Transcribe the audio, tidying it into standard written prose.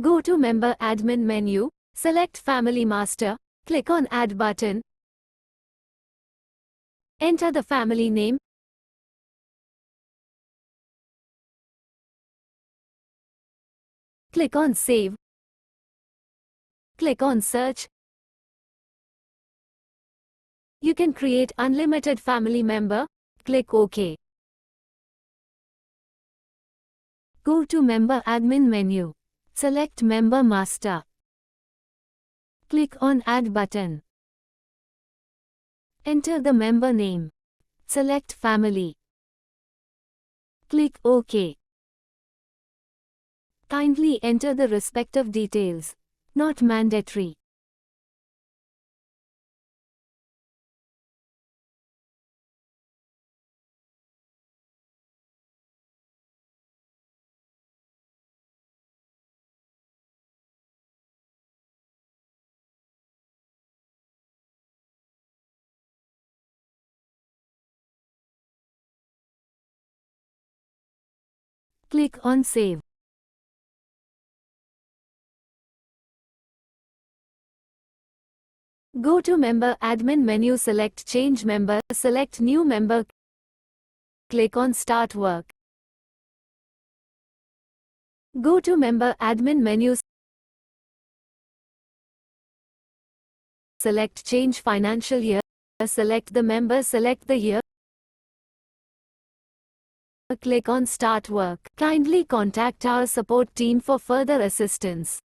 Go to Member Admin menu, select Family Master, click on Add button. Enter the family name. Click on Save. Click on Search. You can create unlimited family member. Click OK. Go to Member Admin menu. Select Member Master. Click on Add button. Enter the member name. Select Family. Click OK. Kindly enter the respective details. Not mandatory. Click on Save. Go to Member Admin menu, select Change Member, select New Member. Click on Start Work. Go to Member Admin menu, select Change Financial Year, select the member, select the year. Click on Start Work. Kindly contact our support team for further assistance.